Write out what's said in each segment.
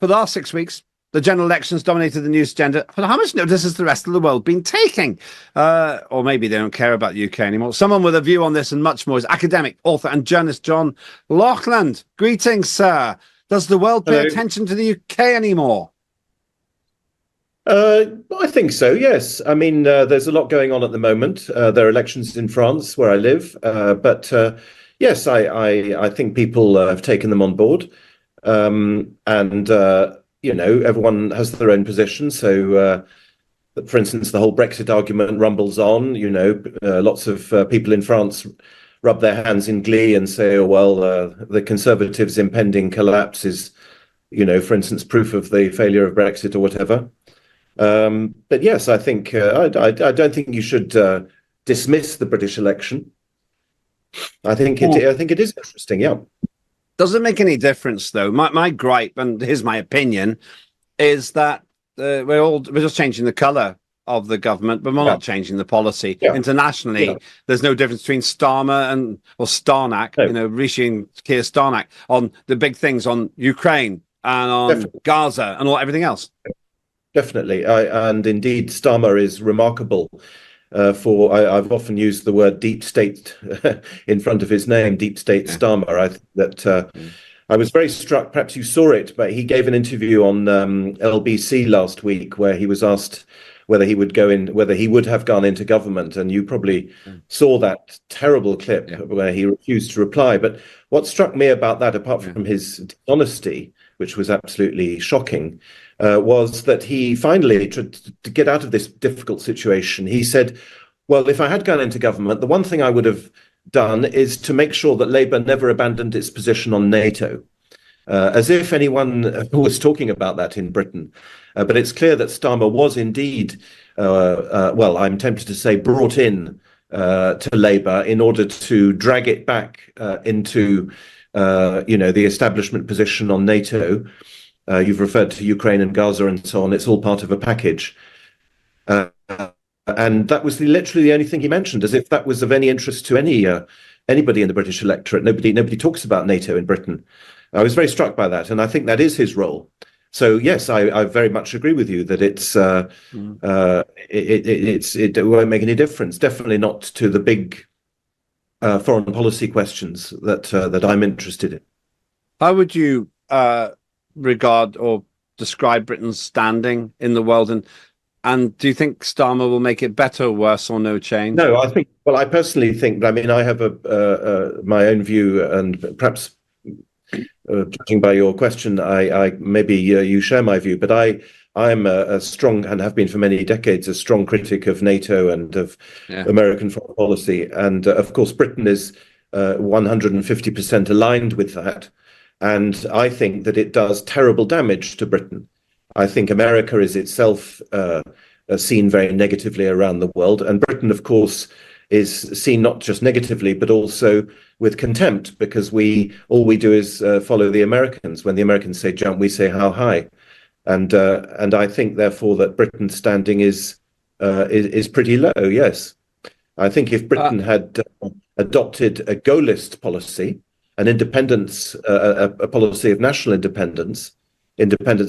For the last 6 weeks, the general elections dominated the news agenda. But how much notice has the rest of the world been taking? Or maybe they don't care about the UK anymore. Someone with a view on this and much more is academic, author and journalist John Laughland. Greetings, sir. Does the world pay attention to the UK anymore? I think so, yes. I mean, there's a lot going on at the moment. There are elections in France, where I live. But yes, I think people have taken them on board. Everyone has their own position. So, for instance, the whole Brexit argument rumbles on. Lots of people in France rub their hands in glee and say, oh, well, the Conservatives' impending collapse is, for instance, proof of the failure of Brexit or whatever. But yes, I think I don't think you should dismiss the British election. I think it is interesting. Yeah. Does it make any difference, though? My gripe, and here's my opinion, is that we're just changing the colour of the government, but we're not changing the policy. Yeah. Internationally, there's no difference between Starmer or Starnak, Rishi and Keir Starnak, on the big things on Ukraine and on Gaza and everything else. Definitely, and indeed, Starmer is remarkable. I've often used the word deep state in front of his name, deep state Starmer. I think that I was very struck, perhaps you saw it, but he gave an interview on LBC last week where he was asked whether he would have gone into government. And you probably saw that terrible clip where he refused to reply. But what struck me about that, apart from his honesty, which was absolutely shocking, was that he finally, to get out of this difficult situation, he said, well, if I had gone into government, the one thing I would have done is to make sure that Labour never abandoned its position on NATO, as if anyone was talking about that in Britain. But it's clear that Starmer was indeed, I'm tempted to say, brought in to Labour in order to drag it back into the establishment position on NATO. You've referred to Ukraine and Gaza and so on. It's all part of a package. And that was literally the only thing he mentioned, as if that was of any interest to anybody in the British electorate. Nobody talks about NATO in Britain. I was very struck by that, and I think that is his role. So yes, I very much agree with you that it won't make any difference. Definitely not to the big foreign policy questions that I'm interested in. How would you regard or describe Britain's standing in the world, and do you think Starmer will make it better, worse, or no change? No, I personally think. I mean, I have my own view, and perhaps judging by your question, I maybe you share my view. But I'm a strong, and have been for many decades, a strong critic of NATO and of American foreign policy, and of course, Britain is 150% aligned with that. And I think that it does terrible damage to Britain. I think America is itself seen very negatively around the world. And Britain, of course, is seen not just negatively, but also with contempt, because all we do is follow the Americans. When the Americans say jump, we say how high. And I think, therefore, that Britain's standing is pretty low, yes. I think if Britain had adopted a go-list policy, an independence, a policy of national independence,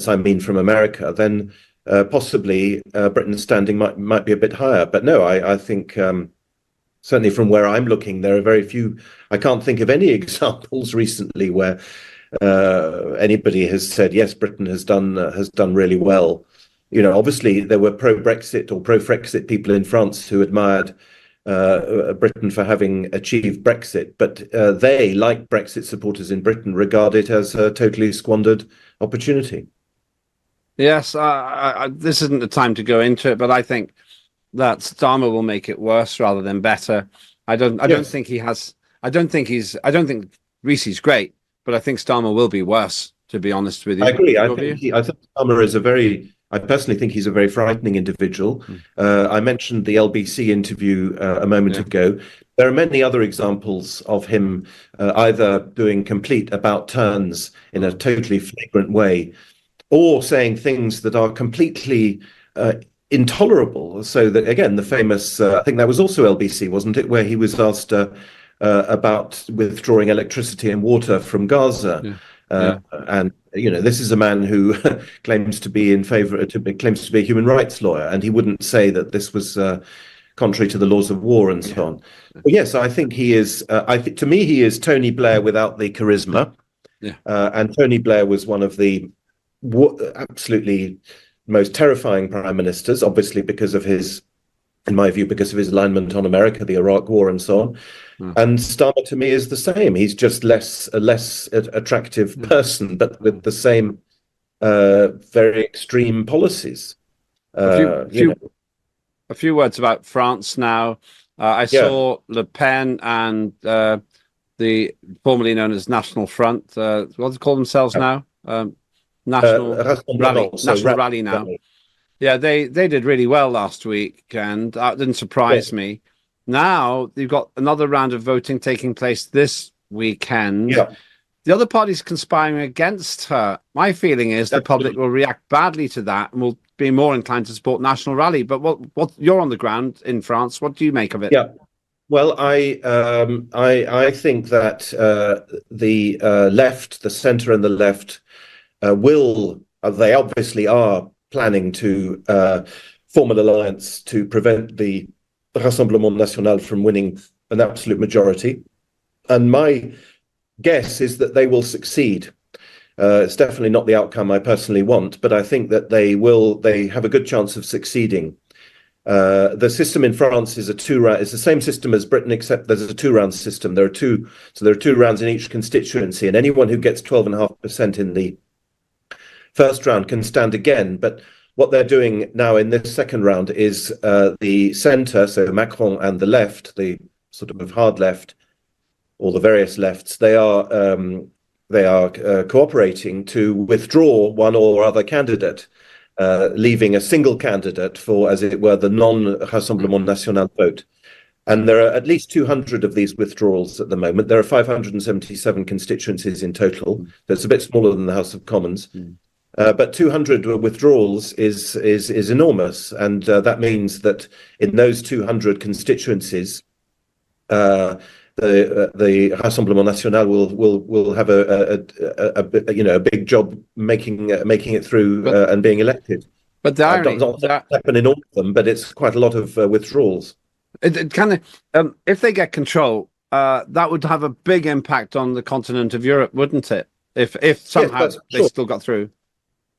I mean from America, then possibly Britain's standing might be a bit higher. But no, I think certainly from where I'm looking, there are very few. I can't think of any examples recently where anybody has said, yes, Britain has done really well. Obviously there were pro-Brexit or pro-Frexit people in France who admired Britain for having achieved Brexit, but they, like Brexit supporters in Britain, regard it as a totally squandered opportunity. Yes, this isn't the time to go into it, but I think that Starmer will make it worse rather than better. I don't think Rishi's great, but I think Starmer will be worse, to be honest with you. I agree. I think Starmer I personally think he's a very frightening individual. I mentioned the LBC interview a moment ago. There are many other examples of him either doing complete about turns in a totally flagrant way, or saying things that are completely intolerable. So that, again, the famous, I think that was also LBC, wasn't it, where he was asked about withdrawing electricity and water from Gaza. And this is a man who claims to be in favor, claims to be a human rights lawyer, and he wouldn't say that this was contrary to the laws of war and so on. But yes, I think he is. To me, he is Tony Blair without the charisma. And Tony Blair was one of the absolutely most terrifying prime ministers, obviously because of his, in my view, because of his alignment on America, the Iraq War, and so on. And Starmer to me is the same. He's just a less attractive person, but with the same very extreme policies. A few words about France now. I saw Le Pen and the formerly known as National Front. What do they call themselves now? National Rally now. Yeah, they did really well last week, and that didn't surprise me. Now you've got another round of voting taking place this weekend. The other party's conspiring against her. My feeling is the public will react badly to that and will be more inclined to support National Rally. But what you're on the ground in France, what do you make of it? Yeah, well, I think that the left, the centre, and the left they obviously are planning to form an alliance to prevent the Rassemblement National from winning an absolute majority. And my guess is that they will succeed. It's definitely not the outcome I personally want, but I think that they have a good chance of succeeding. The system in France is it's the same system as Britain, except there's a two-round system. There are two rounds in each constituency, and anyone who gets 12.5% in the first round can stand again. But what they're doing now in this second round is the centre, so Macron, and the left, the sort of hard left, or the various lefts, they are cooperating to withdraw one or other candidate, leaving a single candidate for, as it were, the non-Rassemblement National vote. And there are at least 200 of these withdrawals at the moment. There are 577 constituencies in total. So it's a bit smaller than the House of Commons. But 200 withdrawals is enormous, and that means that in those 200 constituencies, the Rassemblement National will have a big job making it through and being elected. But the irony doesn't happen in all of them, but it's quite a lot of withdrawals. It kind of, if they get control, that would have a big impact on the continent of Europe, wouldn't it? If somehow they still got through.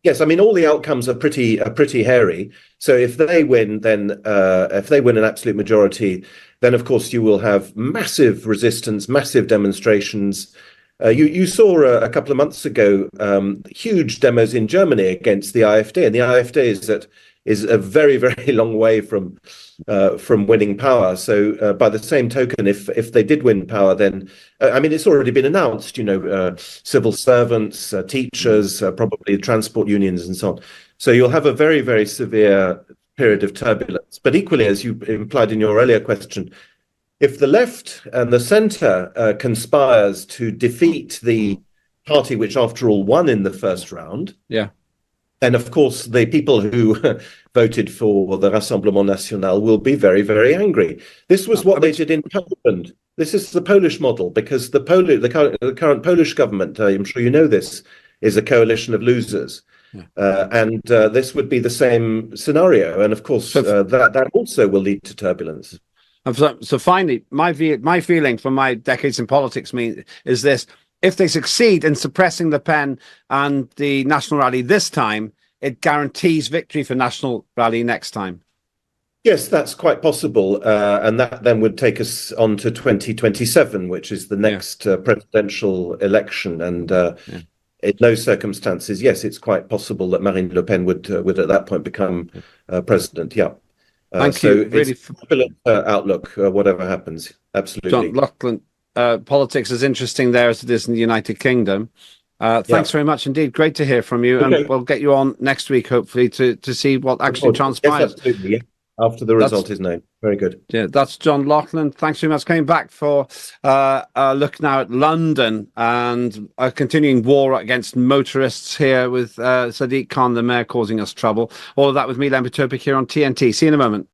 Yes, I mean, all the outcomes are pretty hairy. So if they win, then if they win an absolute majority, then of course you will have massive resistance, massive demonstrations. You saw a couple of months ago huge demos in Germany against the AfD, and the AfD is a very, very long way from winning power. So by the same token, if they did win power, then I mean, it's already been announced, civil servants, teachers, probably transport unions and so on. So you'll have a very, very severe period of turbulence. But equally, as you implied in your earlier question, if the left and the centre conspires to defeat the party which, after all, won in the first round, then of course the people who voted for the Rassemblement National will be very, very angry. This was what they did in Poland. This is the Polish model, because the current Polish government, I'm sure you know this, is a coalition of losers. And this would be the same scenario. And of course, that also will lead to turbulence. So finally, my feeling from my decades in politics is this: if they succeed in suppressing Le Pen and the National Rally this time, it guarantees victory for National Rally next time. Yes, that's quite possible. And that then would take us on to 2027, which is the next presidential election. And in those circumstances, yes, it's quite possible that Marine Le Pen would at that point become president. Yeah. Thank you. Really, it's a turbulent outlook, whatever happens. Absolutely. John Laughland, politics is interesting there as it is in the United Kingdom. Thanks very much indeed. Great to hear from you. Okay. And we'll get you on next week, hopefully, to see what actually transpires. Yes, absolutely. Yeah. After the result is known. Very good. Yeah, that's John Laughland. Thanks very much. Coming back for a look now at London and a continuing war against motorists here with Sadiq Khan, the mayor, causing us trouble. All of that with me, Lembit, Öpik, here on TNT. See you in a moment.